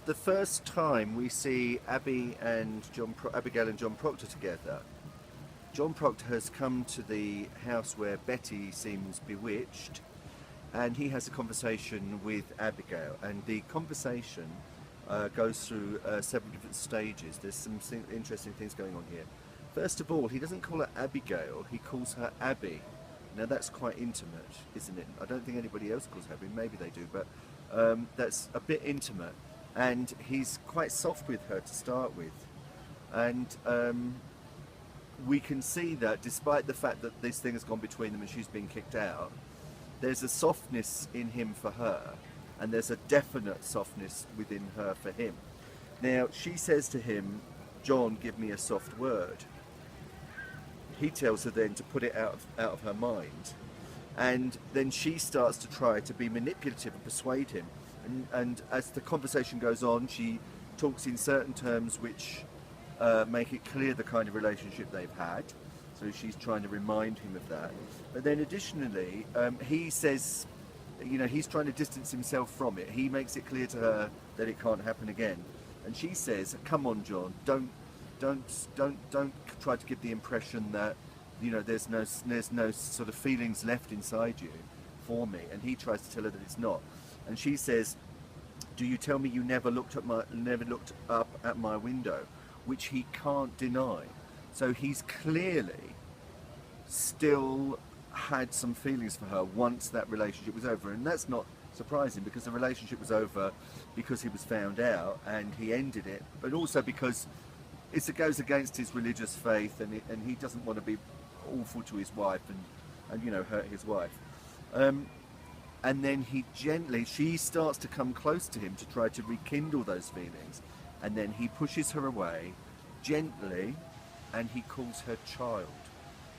The first time we see Abigail and John Proctor together, John Proctor has come to the house where Betty seems bewitched, and he has a conversation with Abigail, and the conversation goes through several different stages. There's some interesting things going on here. First of all, he doesn't call her Abigail, he calls her Abby. Now that's quite intimate, isn't it? I don't think anybody else calls her Abby, maybe they do, but that's a bit intimate. And he's quite soft with her to start with. And we can see that despite the fact that this thing has gone between them and she's been kicked out, there's a softness in him for her, and there's a definite softness within her for him. Now, she says to him, John, give me a soft word. He tells her then to put it out of her mind. And then she starts to try to be manipulative and persuade him. And as the conversation goes on, she talks in certain terms which make it clear the kind of relationship they've had. So she's trying to remind him of that. But then additionally, he says, he's trying to distance himself from it. He makes it clear to her that it can't happen again. And she says, come on, John, don't try to give the impression that there's no sort of feelings left inside you for me. And he tries to tell her that it's not. And she says, do you tell me you never looked up at my window? Which he can't deny. So he's clearly still had some feelings for her once that relationship was over, and that's not surprising because the relationship was over because he was found out and he ended it, but also because it goes against his religious faith, and he doesn't want to be awful to his wife and hurt his wife. And then she starts to come close to him to try to rekindle those feelings, and then he pushes her away gently, and he calls her child.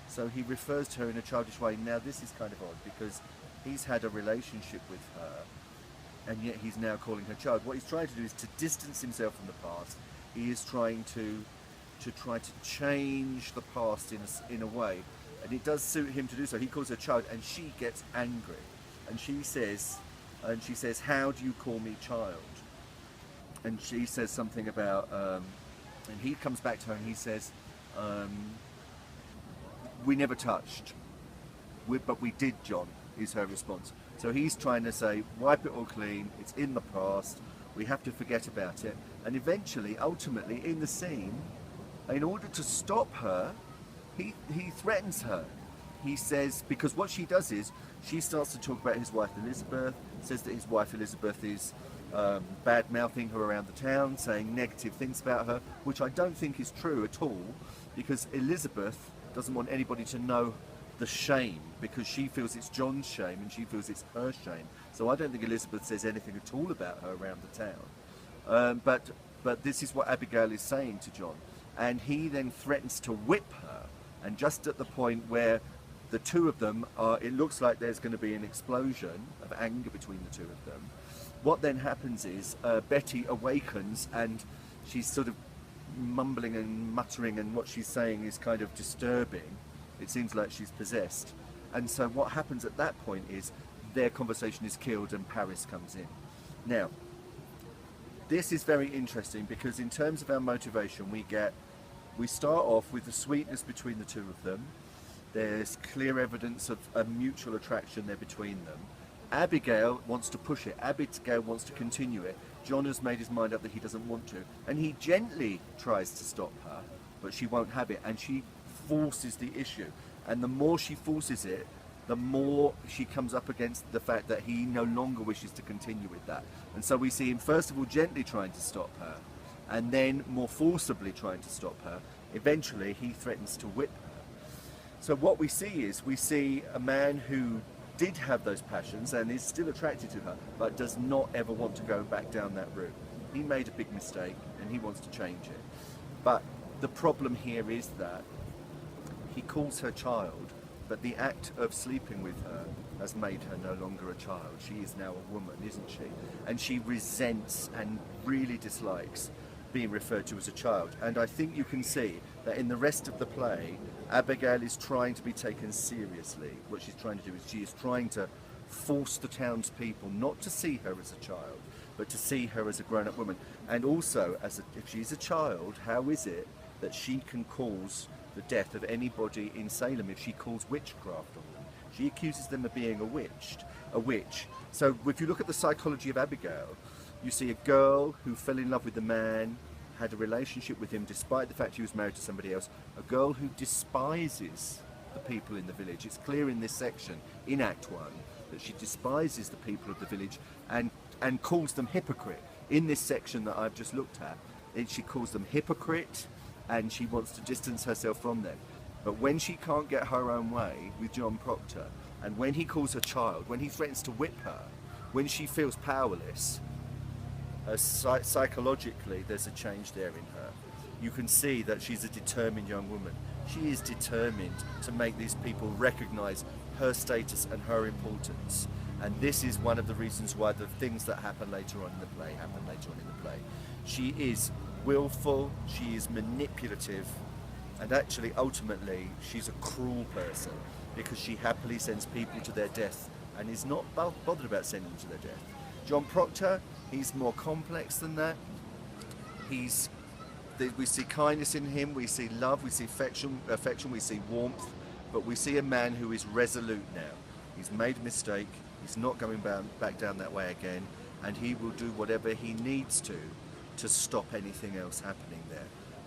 So he refers to her in a childish way. Now this is kind of odd because he's had a relationship with her, and yet he's now calling her child. What he's trying to do is to distance himself from the past. He is trying to change the past in a way, and it does suit him to do so. He calls her child, and she gets angry, and she says, "How do you call me child?" And she says something about, and he comes back to her and he says, "We never touched, but we did, John," is her response. So he's trying to say, wipe it all clean, it's in the past, we have to forget about it. And eventually, ultimately, in the scene, in order to stop her, he threatens her. He says, because what she does is, she starts to talk about his wife Elizabeth, says that his wife Elizabeth is bad-mouthing her around the town, saying negative things about her, which I don't think is true at all, because Elizabeth doesn't want anybody to know the shame, because she feels it's John's shame and she feels it's her shame. So I don't think Elizabeth says anything at all about her around the town. But this is what Abigail is saying to John. And he then threatens to whip her, and just at the point where the two of them are, it looks like there's going to be an explosion of anger between the two of them. What then happens is Betty awakens, and she's sort of mumbling and muttering, and what she's saying is kind of disturbing. It seems like she's possessed. And so what happens at that point is their conversation is killed and Paris comes in. Now, this is very interesting because in terms of our motivation, we start off with the sweetness between the two of them. There's clear evidence of a mutual attraction there between them. Abigail wants to push it. Abigail wants to continue it. John has made his mind up that he doesn't want to. And he gently tries to stop her, but she won't have it. And she forces the issue. And the more she forces it, the more she comes up against the fact that he no longer wishes to continue with that. And so we see him first of all gently trying to stop her, and then more forcibly trying to stop her. Eventually he threatens to whip her. So what we see a man who did have those passions and is still attracted to her, but does not ever want to go back down that route. He made a big mistake and he wants to change it. But the problem here is that he calls her child, but the act of sleeping with her has made her no longer a child. She is now a woman, isn't she? And she resents and really dislikes being referred to as a child. And I think you can see that in the rest of the play, Abigail is trying to be taken seriously. What she's trying to do is she is trying to force the townspeople not to see her as a child, but to see her as a grown-up woman. And also, if she's a child, how is it that she can cause the death of anybody in Salem if she calls witchcraft on them? She accuses them of being a witch. So if you look at the psychology of Abigail, you see a girl who fell in love with the man, had a relationship with him despite the fact she was married to somebody else, a girl who despises the people in the village. It's clear in this section, in Act 1, that she despises the people of the village and calls them hypocrite. In this section that I've just looked at, she calls them hypocrite, and she wants to distance herself from them. But when she can't get her own way with John Proctor, and when he calls her child, when he threatens to whip her, when she feels powerless, psychologically there's a change there in her. You can see that she's a determined young woman. She is determined to make these people recognize her status and her importance. And this is one of the reasons why the things that happen later on in the play happen later on in the play. She is willful, she is manipulative, and actually ultimately she's a cruel person because she happily sends people to their death and is not bothered about sending them to their death. John Proctor, he's more complex than that. We see kindness in him, we see love, we see affection, we see warmth, but we see a man who is resolute now. He's made a mistake, he's not going back down that way again, and he will do whatever he needs to stop anything else happening there.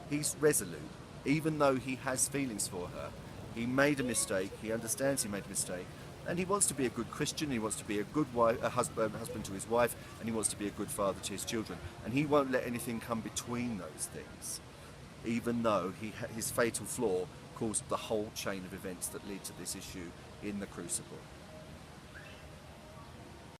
He's resolute, even though he has feelings for her. He made a mistake, he understands he made a mistake, and he wants to be a good Christian, he wants to be a good husband to his wife, and he wants to be a good father to his children. And he won't let anything come between those things, even though his fatal flaw caused the whole chain of events that lead to this issue in the Crucible.